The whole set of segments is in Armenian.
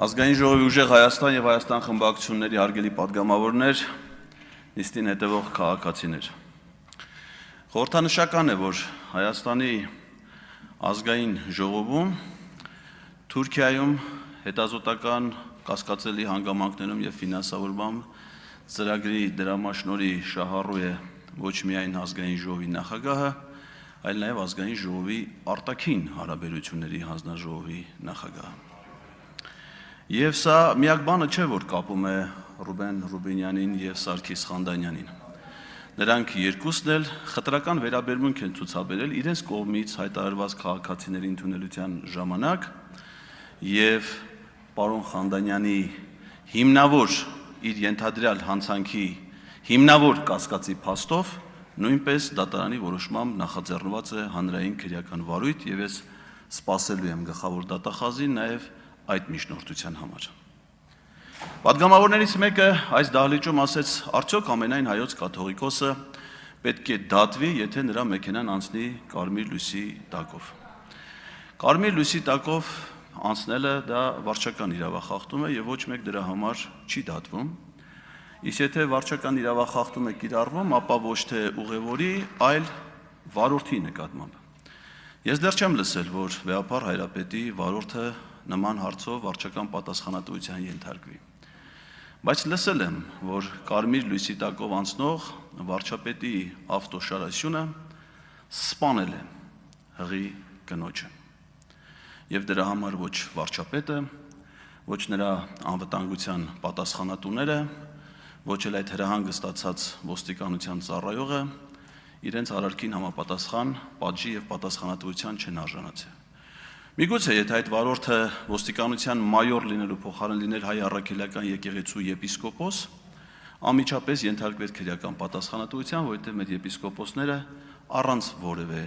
Ազգային ժողովի ուժեղ Հայաստան եւ Հայաստան խմբակցությունների հարգելի պատգամավորներ, նիստին հետևող քաղաքացիներ։ Խորհրդանշական է, որ Հայաստանի ազգային ժողովում Թուրքիայում հետազոտական կասկածելի հանգամանքներում եւ ֆինանսավորման ծրագրի դրամաշնորհի շահառու է ոչ միայն ազգային ժողովի նախագահը, այլ նաեւ ազգային ժողովի արտաքին հարաբերությունների հանձնաժողովի նախագահը։ Եվ սա միակ բանը չէ, որ կապում է Ռուբեն Ռուբինյանին եւ Սարգիս Խանդանյանին։ Նրանք երկուսն էլ խտրական վերաբերմունք են ցուցաբերել իրենց կողմից հայտարարված քաղաքացիների ընդունելության ժամանակ եւ պարոն Խանդանյանի հիմնավոր իր ենթադրյալ հանցանքի հիմնավոր կասկածի փաստով նույնպես դատարանի որոշմամբ նախաձեռնված է հանրային քրեական վարույթ եւ ես սպասելու եմ գլխավոր դատախազին նաեւ այդ միջնորդության համար։ Պատգամավորներից մեկը այս դահլիճում ասեց, արդյոք ամենայն հայոց կաթողիկոսը պետք է դատվի, եթե նրա մեքենան անցնի կարմիր լույսի տակով։ Կարմիր լույսի տակով անցնելը դա վարչական իրավախախտում է եւ ոչ մեկ դրա համար չի դատվում։ Իսկ եթե վարչական իրավախախտում է կիրառվում, ապա ոչ թե ուղևորի, այլ վարորդի նկատմամբ։ Ես դեռ չեմ լսել, որ վեհապար հայրապետի վարորդը նման հարցով վարչական պատասխանատվության ենթարկվի։ Բայց լսել եմ, որ կարմիր լույսի տակով անցնող վարչապետի ավտոշարասյունը սպանել է հղի կնոջը։ Եվ դրա համար ոչ վարչապետը, ոչ նրա անվտանգության պատասխանատուները, ոչ էլ այդ հրահանգը ստացած ոստիկանության ծառայողը իրենց արարքին համապատասխան պատժի եւ պատասխանատվության չեն արժանացել։ Միգուցե եթե այդ վարորդը ոստիկանության մայոր լինելու փոխարեն լիներ հայ առաքելական եկեղեցու եպիսկոպոս, անմիջապես ենթարկվեր քրեական պատասխանատվության, որովհետև մեր եպիսկոպոսները առանց որևէ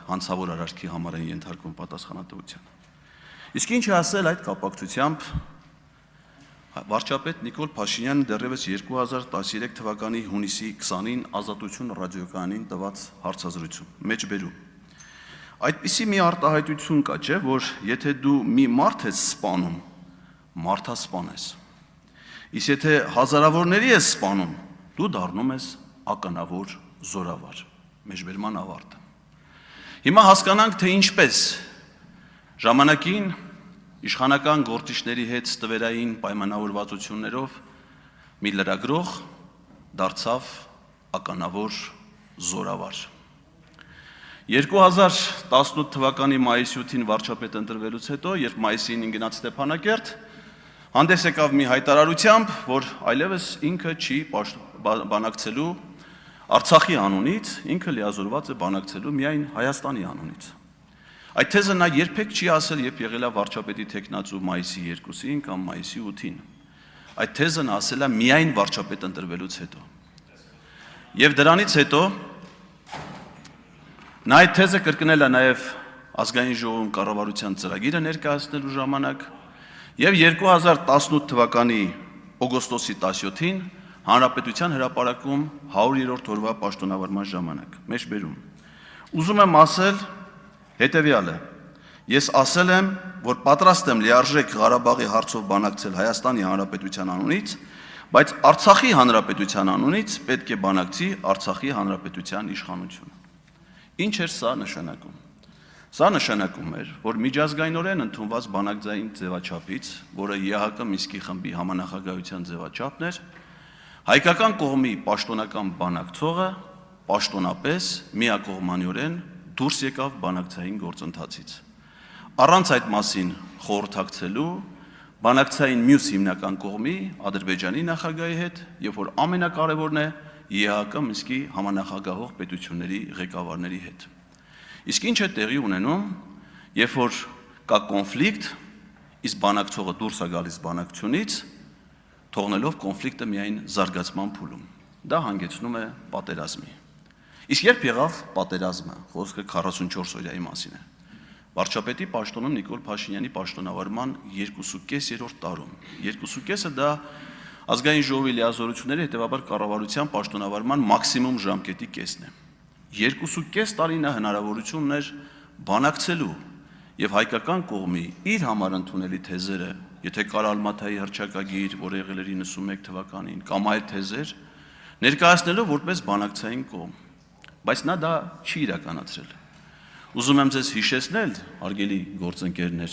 հանցավոր արարքի համար են ենթարկվում պատասխանատվության։ Իսկ ինչ է ասել այդ կապակցությամբ վարչապետ Նիկոլ Փաշինյանը դեռևս 2013 թվականի հունիսի 20-ին Ազատություն ռադիոկայանին տված հարցազրույցում մեջբերում Այդպիսի մի արտահայտություն կա, չէ, որ եթե դու մի մարդ ես սպանում, մարդասպան ես։ Իսկ եթե հազարավորների ես սպանում, դու դառնում ես ականավոր զորավար։ Մեջբերման ավարտը։ Հիմա հասկանանք, թե ինչպես ժամանակին իշխանական գործիչների հետ ստվերային պայմանավորվածություններով մի լրագրող դարձավ ականավոր զորավար։ 2018 թվականի մայիսի 8-ին վարչապետ ընտրվելուց հետո, երբ մայիսի 9-ին գնաց Ստեփանակերտ, հանդես եկավ մի հայտարարությամբ, որ այլևս ինքը չի բանակցելու Արցախի անունից, ինքը լիազորված է բանակցելու միայն Հայաստանի անունից։ Այդ թեզը նա երբեք չի ասել, երբ եղել է վարչապետի թեկնածու մայիսի 2-ին կամ մայիսի 8-ին։ Այդ թեզը նա ասել է միայն վարչապետ ընտրվելուց հետո։ Եվ դրանից հետո նա այդ թեզը կրկնել է նաև ազգային ժողովում կառավարության ծրագիրը ներկայացնելու ժամանակ եւ 2018 թվականի օգոստոսի 17-ին Հանրապետության հրապարակում 100-րդ օրվա պաշտոնավարման ժամանակ մեջբերում ուզում եմ ասել հետեւյալը ես ասել եմ որ պատրաստ եմ լիարժեք Ղարաբաղի հարցով բանակցել Հայաստանի Հանրապետության անունից բայց Արցախի Հանրապետության անունից պետք է բանակցի Արցախի Հանրապետության իշխանությունը Ինչ էր սա նշանակում։ Սա նշանակում էր, որ միջազգայինորեն ընդունված բանակցային ձևաչափից, որը ԵԱՀԿ Մինսկի խմբի համանախագահության ձևաչափն էր, հայկական կողմի պաշտոնական բանակցողը պաշտոնապես միակողմանիորեն դուրս եկավ բանակցային գործընթացից։ Առանց այդ մասին խորհրդակցելու բանակցային մյուս հիմնական կողմի Ադրբեջանի նախագահի հետ, եւ որ ամենակարևորն է ԵԱՀԿ Մինսկի համանախագահող պետությունների ղեկավարների հետ։ Իսկ ինչ է տեղի ունենում, երբ որ կա կոնֆլիկտ, իսկ բանակցողը դուրս է գալիս բանակցությունից, թողնելով կոնֆլիկտը միայն զարգացման փուլում։ Դա հանգեցնում է պատերազմի։ Իսկ երբ եղավ պատերազմը, խոսքը 44 օրյայի մասին է։ Վարչապետի պաշտոնում Նիկոլ Փաշինյանի պաշտոնավարման 2.5-րդ տարում։ 2.5-ը դա Ազգային ժողովի լիազորությունների հետևաբար կառավարության պաշտոնավարման մաքսիմում ժամկետի կեսն է։ 2.5 տարի նա հնարավորություն ուներ բանակցելու եւ հայկական կողմի իր համար ընդունելի թեզերը եթե կար Ալմաթայի հռչակագիր, որը եղել էր 91 թվականին, կամ այլ թեզեր, ներկայացնելով որպես բանակցային կողմ, բայց նա դա չի իրականացրել։ Ուզում եմ ձեզ հիշեցնել, հարգելի գործընկերներ,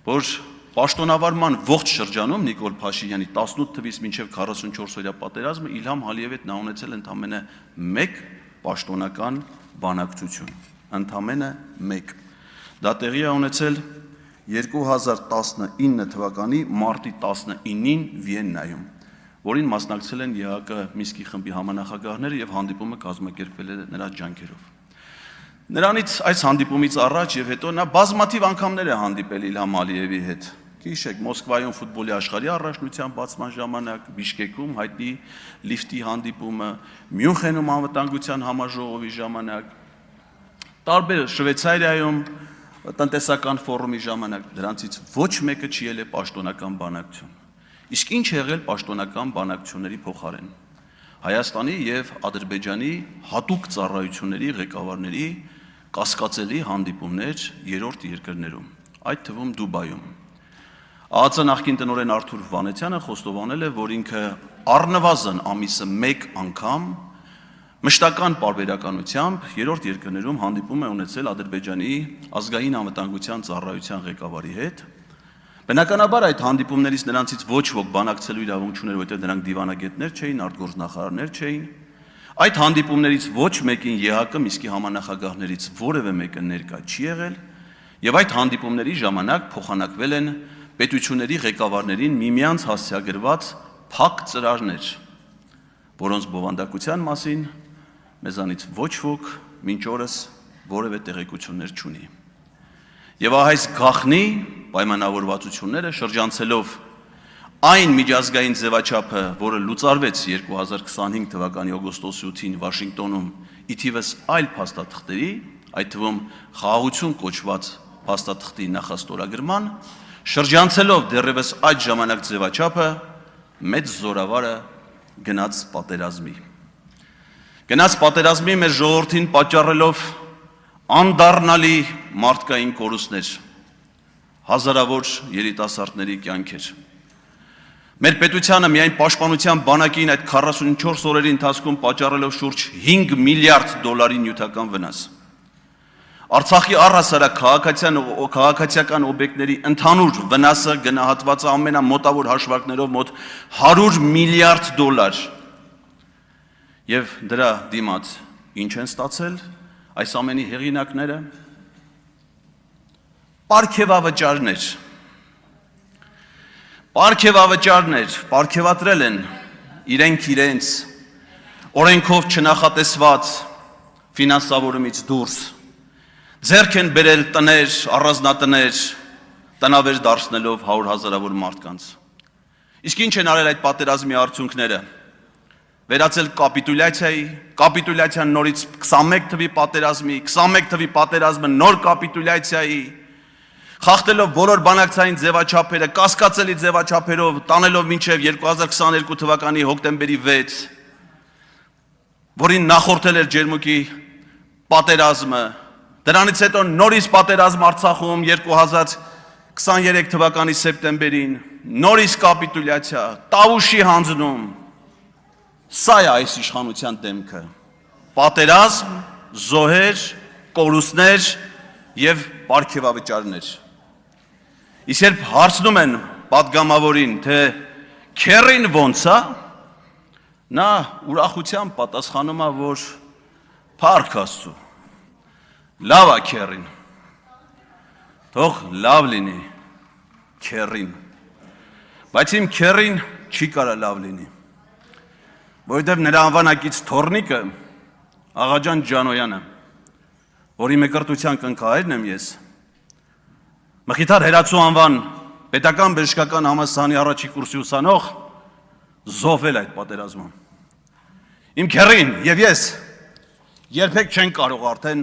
որ պաշտոնավարման ողջ շրջանում Նիկոլ Փաշինյանի 18 թվականից մինչև 44-օրյա պատերազմը Իլհամ Ալիևի հետ նա ունեցել ընդամենը 1 պաշտոնական բանակցություն, ընդամենը 1։ Դա տեղի է ունեցել 2019 թվականի մարտի 19-ին Վիեննայում, որին մասնակցել են ԵԱԿ Մինսկի խմբի համանախագահները եւ հանդիպումը կազմակերպվել է նրա ջանքերով։ Նրանից այս հանդիպումից առաջ եւ հետո նա բազմաթիվ անգամներ է հանդիպել Իլհամ Ալիևի հետ։ Գիշեք, Մոսկվայում ֆուտբոլի աշխարհի առաջնության բացման ժամանակ, Բիշկեկում հայտնի լիֆտի հանդիպումը, Մյունխենում անվտանգության համաժողովի ժամանակ, տարբեր Շվեյցարիայում տնտեսական ֆորումի ժամանակ, դրանցից ոչ մեկը չի ելել պաշտոնական բանակցություն։ Իսկ ինչ է եղել պաշտոնական բանակցությունների փոխարեն։ Հայաստանի եւ Ադրբեջանի հատուկ ծառայությունների ղեկավարների կասկածելի հանդիպումներ երրորդ երկրներում, այդ թվում Դուբայում։ ԱԱԾ նախկին տնօրեն Արթուր Վանեցյանը խոստովանել է, որ ինքը առնվազն ամիսը 1 անգամ մշտական պարբերականությամբ երրորդ երկրներում հանդիպում է ունեցել Ադրբեջանի ազգային անվտանգության ծառայության ղեկավարի հետ։ Բնականաբար այդ հանդիպումներից նրանցից ոչ ոք բանակցելու իրավունք չուներ, որտեղ նրանք դիվանագետներ չէին, արտգործնախարարներ չէին։ Այդ հանդիպումներից ոչ մեկին ԵԱԿ Մինսկի համանախագահներից որևէ մեկը ներկա չի եղել, եւ այդ հանդիպումների ժամանակ փոխանակվել են պետությունների ղեկավարներին միմյանց հասցեագրված փակ ծրարներ, որոնց բովանդակության մասին մեզանից ոչ ոք մինչ օրս որևէ տեղեկություններ չունի։ Եվ այս գաղտնի պայմանավորվածությունները շրջանցելով այն միջազգային ձևաչափը, որը լուծարվեց 2025 թվականի օգոստոսի 8-ին Վաշինգտոնում, ի թիվս այլ փաստաթղթերի, այդ թվում խաղաղություն կոչված փաստաթղթի նախաստորագրման, շրջանցելով դեռևս այդ ժամանակ ձևաչափը, մեծ զորավարը գնաց պատերազմի։ Գնաց պատերազմի մեր ժողովրդին պատճառելով անդառնալի մարդկային կորուստներ, հազարավոր երիտասարդների կյանքեր։ Մեր պետությանը միայն պաշտպանության բանակին այդ 44 օրերի ընթացքում պատճառելով շուրջ 5 միլիարդ դոլարի նյութական վնաս։ Արցախի առհասարակ քաղաքացիական օբյեկտների ընդհանուր վնասը գնահատված է ամենամոտավոր հաշվարկներով մոտ 100 միլիարդ դոլար։ Եվ դրա դիմաց ինչ են ստացել այս ամենի հեղինակները։ Պարգևավճարներ պարգևատրել են իրենց օրենքով չնախատեսված ֆինանսավորումից դուրս, ձեռք են բերել տներ, առանձնատներ, տնավեր դարձնելով 100,000-ավոր մարդկանց։ Իսկ ինչ են արել այդ պատերազմի արդյունքները։ Վերածել կապիտուլյացիան նորից 21 թվի պատերազմի, 21 թվի պատերազմը նոր կապիտուլյացիայի, խախտելով բոլոր բանակցային ձևաչափերը, կասկածելի ձևաչափերով, տանելով մինչև 2022 թվականի հոկտեմբերի 6, որին նախորդել էր Ջերմուկի պատերազմը, դրանից հետո նորից պատերազմ Արցախում 2023 թվականի սեպտեմբերին, նորից կապիտուլյացիա, Տավուշի հանձնում։ Սա է այս իշխանության դեմքը։ Պատերազմ, զոհեր, կորուստներ եւ պարգևավճարներ։ Իսկ երբ հարցնում են պատգամավորին, թե քերին ոնց է, նա ուրախությամբ պատասխանում է, որ փառք Աստծո, լավ է քերին, թող լավ լինի քերին, բայց իմ քերին չի կարա լավ լինի, որովհետև նրա անվանակից թոռնիկը Աղաջան Ջանոյանը, որի մկրտության կնքահայրն եմ ես, Մխիթար Հերացու անվան պետական բժշկական համալսարանի առաջի կուրսի ուսանող, զոհվել այդ պատերազմում։ Իմ քերին եւ ես երբեք չեն կարող արդեն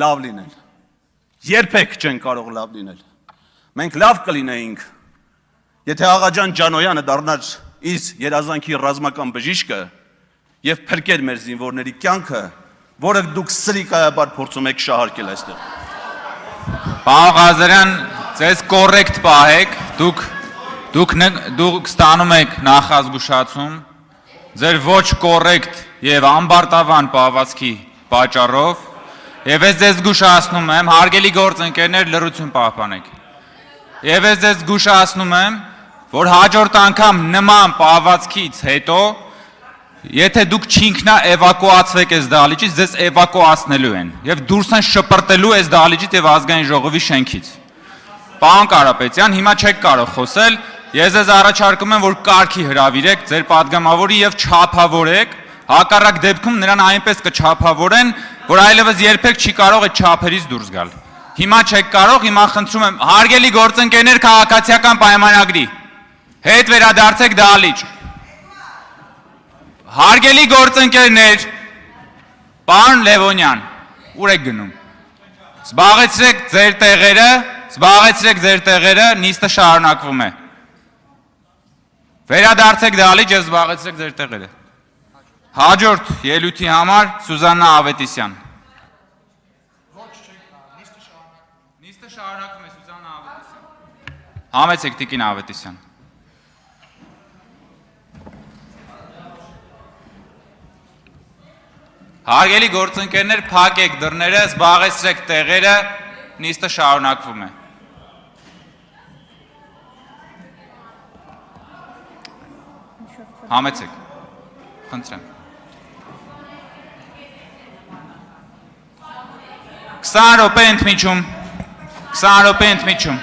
լավ լինել։ Երբեք չեն կարող լավ լինել։ Մենք լավ կլինեինք, եթե Աղաջան Ջանոյանը դառնար իր երազանքի ռազմական բժիշկը եւ փրկեր մեր զինվորների կյանքը, որը դուք սրիկայաբար փորձում եք շահարկել այստեղ։ Պարոն Ղազարյան, ձեզ կոռեկտ պահեք, դուք Դուք ստանում եք նախազգուշացում ձեր ոչ կոռեկտ եւ ամբարտավան պահվածքի պատճառով եւ ես ձեզ զգուշացնում եմ, հարգելի գործընկերներ, լրություն պահպանեք։ Եվ ես ձեզ զգուշացնում եմ, որ հաջորդ անգամ նման պահվածքից հետո, եթե դուք չինքնա էվակուացվեք այս դահլիճից, ձեզ էվակուացնելու են եւ դուրս են շպրտելու այս դահլիճից եւ ազգային ժողովի շենքից։ Պարոն Կարապետյան, հիմա չեք կարող խոսել, ես ձեզ առաջարկում եմ, որ կարգի հրավիրեք ձեր падգամավորի եւ չափավորեք, հակառակ դեպքում նրան այնպես կչափավորեն, որ այլևս երբեք չի կարող այդ չափերից դուրս գալ։ Հիմա չեք կարող, հիմա խնդրում եմ, հարգելի գործընկերներ, քաղաքացիական պայմանագրի հետ վերադարձեք դահլիճ։ Հարգելի գործընկերներ, պարոն Լևոնյան, ուր եք գնում։ Զբաղեցրեք ձեր տեղերը, նիստը շարունակվում է։ Վերադարձեք դահլիճ եւ զբաղեցրեք ձեր տեղերը։ Հաջորդ ելույթի համար Սուզաննա Ավետիսյան։ Նիստը շարունակվում է Սուզաննա Ավետիսյան։ Համեցեք տիկին Ավետիսյան։ Հարգելի գործընկերներ, փակեք դռները, զբաղեցրեք տեղերը, նիստը շարունակվում է։ Համեցեք։ Խնդրեմ։ 20 րոպե ընդմիջում։